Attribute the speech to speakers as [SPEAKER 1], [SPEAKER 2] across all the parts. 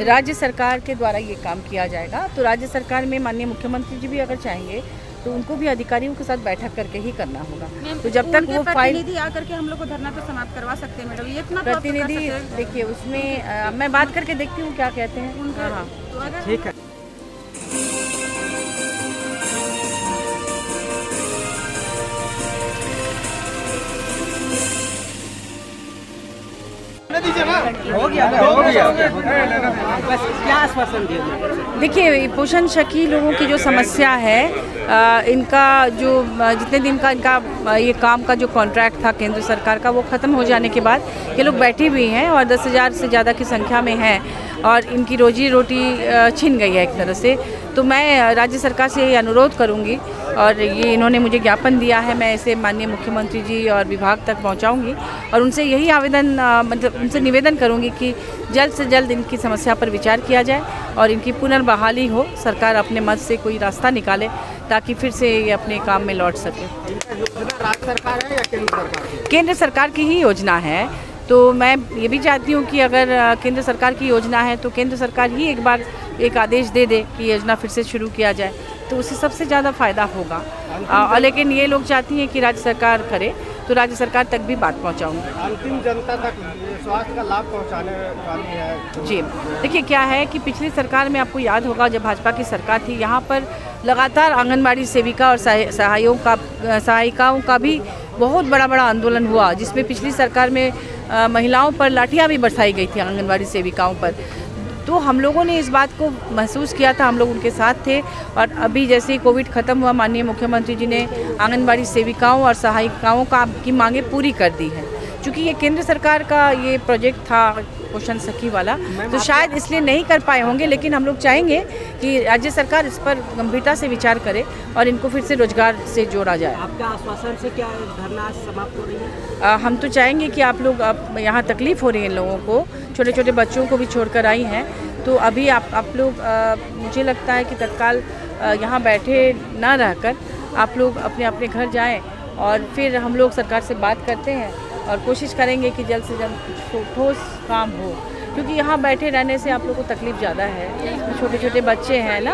[SPEAKER 1] राज्य सरकार के द्वारा ये काम किया जाएगा। तो राज्य सरकार में माननीय मुख्यमंत्री जी भी अगर चाहेंगे तो उनको भी अधिकारियों के साथ बैठक करके ही करना होगा। तो जब तक वो फाइल
[SPEAKER 2] प्रतिनिधि आकर के हम लोग को धरना तो समाप्त करवा सकते हैं मैडम, ये इतना तो आप तो कर
[SPEAKER 1] प्रतिनिधि
[SPEAKER 2] सकते हैं।
[SPEAKER 1] देखिए उसमें मैं बात करके देखती हूँ क्या कहते हैं। हाँ
[SPEAKER 2] तो अगर
[SPEAKER 3] ठीक है। हो गया बस क्या आश्वासन दिया?
[SPEAKER 1] देखिए पोषण शकी लोगों की जो समस्या है इनका जो जितने दिन का इनका ये काम का जो कॉन्ट्रैक्ट था केंद्र सरकार का वो ख़त्म हो जाने के बाद ये लोग बैठे भी हैं और 10,000 से ज़्यादा की संख्या में हैं और इनकी रोजी रोटी छिन गई है एक तरह से। तो मैं राज्य सरकार से ये अनुरोध करूंगी और ये इन्होंने मुझे ज्ञापन दिया है, मैं इसे माननीय मुख्यमंत्री जी और विभाग तक पहुंचाऊंगी और उनसे यही आवेदन मतलब उनसे निवेदन करूंगी कि जल्द से जल्द इनकी समस्या पर विचार किया जाए और इनकी पुनर्बहाली हो, सरकार अपने मद से कोई रास्ता निकाले ताकि फिर से ये अपने काम में लौट सके।
[SPEAKER 3] राज्य सरकार है या केंद्र सरकार?
[SPEAKER 1] केंद्र सरकार की ही योजना है, तो मैं ये भी चाहती हूँ कि अगर केंद्र सरकार की योजना है तो केंद्र सरकार ही एक बार एक आदेश दे दे कि योजना फिर से शुरू किया जाए तो उससे सबसे ज़्यादा फ़ायदा होगा। और लेकिन ये लोग चाहती हैं कि राज्य सरकार करे तो राज्य सरकार तक भी बात पहुँचाऊँगी।
[SPEAKER 3] अंतिम जनता तक स्वास्थ्य का लाभ पहुंचाने वाली है
[SPEAKER 1] जी देखिए क्या है कि पिछली सरकार में आपको याद होगा जब भाजपा की सरकार थी यहाँ पर लगातार आंगनबाड़ी सेविका और सहायिकाओं का भी बहुत बड़ा आंदोलन हुआ जिसमें पिछली सरकार में महिलाओं पर लाठियाँ भी बरसाई गई थी आंगनबाड़ी सेविकाओं पर। तो हम लोगों ने इस बात को महसूस किया था, हम लोग उनके साथ थे और अभी जैसे ही कोविड ख़त्म हुआ माननीय मुख्यमंत्री जी ने आंगनबाड़ी सेविकाओं और सहायिकाओं की मांगें पूरी कर दी हैं। चूँकि ये केंद्र सरकार का ये प्रोजेक्ट था पोषण सखी वाला तो शायद इसलिए नहीं कर पाए होंगे, लेकिन हम लोग चाहेंगे कि राज्य सरकार इस पर गंभीरता से विचार करे और इनको फिर से रोजगार से जोड़ा जाए।
[SPEAKER 3] आपका आश्वासन से क्या धरना समाप्त हो रही है?
[SPEAKER 1] हम तो चाहेंगे कि आप लोग यहाँ तकलीफ़ हो रही है लोगों को, छोटे छोटे बच्चों को भी छोड़कर आई हैं, तो अभी आप लोग मुझे लगता है कि तत्काल यहाँ बैठे ना रहकर आप लोग अपने अपने घर जाएं और फिर हम लोग सरकार से बात करते हैं और कोशिश करेंगे कि जल्द से जल्द ठोस काम हो, क्योंकि यहाँ बैठे रहने से आप लोग को तकलीफ़ ज़्यादा है, छोटे छोटे बच्चे हैं ना।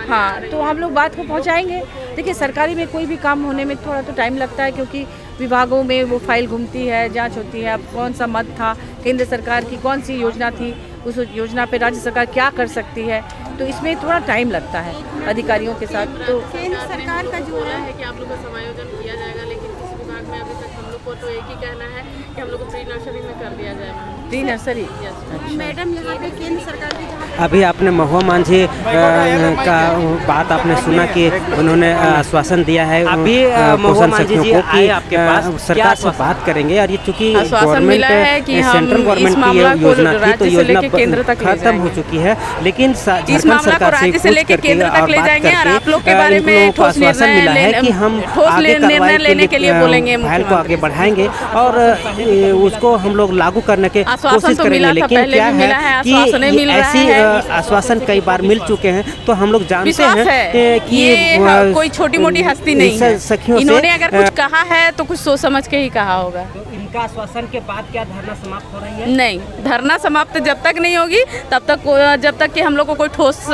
[SPEAKER 1] हाँ तो हम लोग बात को पहुँचाएंगे। देखिए सरकारी में कोई भी काम होने में थोड़ा तो टाइम लगता है क्योंकि विभागों में वो फाइल घूमती है, जांच होती है, अब कौन सा मद था, केंद्र सरकार की कौन सी योजना थी, उस योजना पे राज्य सरकार क्या कर सकती है, तो इसमें थोड़ा टाइम लगता है अधिकारियों के साथ। तो
[SPEAKER 2] केंद्र सरकार का जो
[SPEAKER 4] है कि आप लोग का समायोजन किया जाएगा, लेकिन किसी विभाग में अभी तक हम लोग को तो एक ही कहना है कि हम लोग को प्री नर्सरी में कर दिया जाए।
[SPEAKER 1] प्री नर्सरी
[SPEAKER 2] मैडम यहाँ पे केंद्र सरकार की जहाँ
[SPEAKER 3] अभी आपने महुआ मांझी का बात आपने सुना कि उन्होंने आश्वासन दिया है
[SPEAKER 5] अभी
[SPEAKER 3] पोषण सखियों को कि सरकार से बात करेंगे और ये चूंकि गवर्नमेंट सेंट्रल गवर्नमेंट की ये योजना थी तो योजना खत्म हो चुकी है, लेकिन झारखंड सरकार से लेकर केंद्र तक ले जाएंगे और आप लोग के बारे में ठोस आश्वासन मिला है कि हम आगे कार्रवाई लेने के लिए बोलेंगे, फाइल को आगे बढ़ाएंगे और उसको हम लोग लागू करने के कोशिश करेंगे। लेकिन क्या है कि ऐसी आश्वासन कई बार मिल चुके हैं तो हम लोग जानते हैं कि
[SPEAKER 4] कोई छोटी मोटी हस्ती नहीं है, इन्होंने अगर कुछ कहा है तो कुछ सोच समझ के ही कहा होगा।
[SPEAKER 3] तो इनका आश्वासन के बाद क्या धरना समाप्त हो रही है?
[SPEAKER 4] नहीं, धरना समाप्त जब तक नहीं होगी तब तक जब तक कि हम लोग को कोई ठोस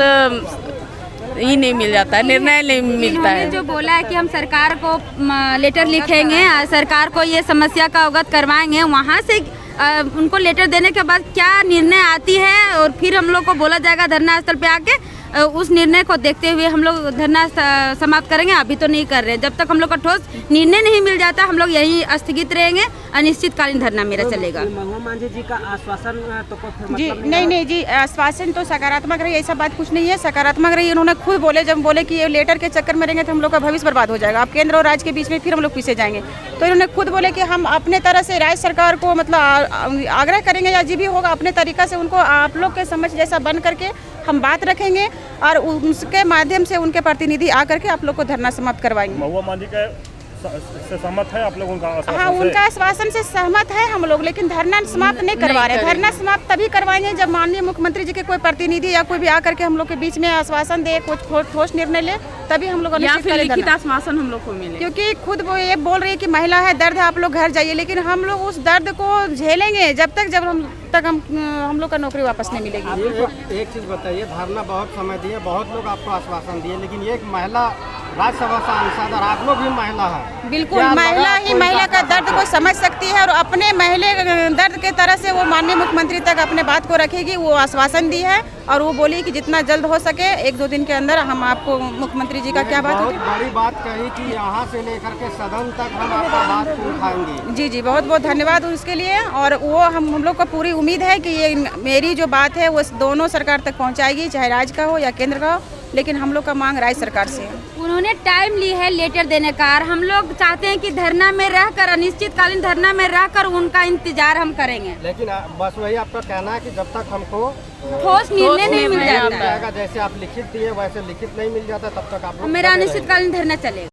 [SPEAKER 4] ही नहीं मिल जाता है, निर्णय नहीं मिलता है।
[SPEAKER 2] जो बोला है कि हम सरकार को लेटर लिखेंगे, सरकार को ये समस्या का अवगत करवाएंगे, वहाँ से उनको लेटर देने के बाद क्या निर्णय आती है और फिर हम लोग को बोला जाएगा धरना स्थल पे आके उस निर्णय को देखते हुए हम लोग धरना समाप्त करेंगे। अभी तो नहीं कर रहे, जब तक हम लोग का ठोस निर्णय नहीं मिल जाता हम लोग यही स्थगित रहेंगे, अनिश्चितकालीन धरना मेरा चलेगा।
[SPEAKER 3] महुआ मांझी जी का आश्वासन तो
[SPEAKER 2] जी नहीं जी, आश्वासन तो सकारात्मक रही, ऐसा बात कुछ नहीं है, सकारात्मक रही। उन्होंने खुद बोले, जब बोले कि ये लेटर के चक्कर में रहेंगे तो हम लोग का भविष्य बर्बाद हो जाएगा, अब केंद्र और राज्य के बीच में फिर हम लोग पीछे जाएंगे। तो इन्होंने खुद बोले कि हम अपने तरह से राज्य सरकार को मतलब आग्रह करेंगे या जी भी होगा अपने तरीका से उनको आप लोग के समझ जैसा बन करके हम बात रखेंगे और उसके माध्यम से उनके प्रतिनिधि आकर के आप लोग को धरना समाप्त करवाएंगे।
[SPEAKER 6] महुआ मांझी का
[SPEAKER 5] से सहमत है आप लोग उनका आश्वासन
[SPEAKER 6] हाँ,
[SPEAKER 5] से?
[SPEAKER 6] उनका आश्वासन से सहमत है हम लोग, लेकिन धरना समाप्त नहीं करवा रहे। धरना समाप्त तभी करवाएंगे जब माननीय मुख्यमंत्री जी के कोई प्रतिनिधि या कोई भी आकर के हम लोग के बीच में आश्वासन दे, कुछ ठोस निर्णय ले, तभी हम लोग
[SPEAKER 4] या फिर लिखित आश्वासन हम लोग को मिले।
[SPEAKER 6] क्योंकि खुद वो ये बोल रही है कि महिला है, दर्द है, आप लोग घर जाइए, लेकिन हम लोग उस दर्द को झेलेंगे जब तक हम लोग का नौकरी वापस नहीं मिलेगी।
[SPEAKER 7] एक चीज़ बताइए, धरना बहुत समय दिए, बहुत लोग आपको आश्वासन दिए, लेकिन एक महिला राज्यसभा सांसद और आप लोग भी महिला है।
[SPEAKER 6] बिल्कुल, महिला ही महिला का दर्द को समझ सकती है और अपने महिला दर्द के तरह से वो माननीय मुख्यमंत्री तक अपने बात को रखेगी। वो आश्वासन दी है और वो बोली कि जितना जल्द हो सके 1-2 दिन के अंदर हम आपको मुख्यमंत्री जी का क्या बात होती है।
[SPEAKER 7] बड़ी बात कही कि यहाँ से लेकर के सदन तक हम आपका बात को उठाएंगे।
[SPEAKER 6] जी जी, बहुत बहुत धन्यवाद उसके लिए। और वो हम लोग को पूरी उम्मीद है कि ये मेरी जो बात है वो दोनों सरकार तक पहुँचाएगी, चाहे राज्य का हो या केंद्र का हो, लेकिन हम लोग का मांग राज्य सरकार से है।
[SPEAKER 2] उन्होंने टाइम ली है लेटर देने का, और हम लोग चाहते हैं कि धरना में रहकर, अनिश्चितकालीन धरना में रहकर उनका इंतजार हम करेंगे।
[SPEAKER 7] लेकिन बस वही आपका कहना है कि जब तक हमको
[SPEAKER 2] ठोस निर्णय नहीं मिल जाता,
[SPEAKER 7] जैसे आप लिखित दिए वैसे लिखित नहीं मिल जाता, तब तक आप
[SPEAKER 2] मेरा अनिश्चितकालीन धरना चलेगा।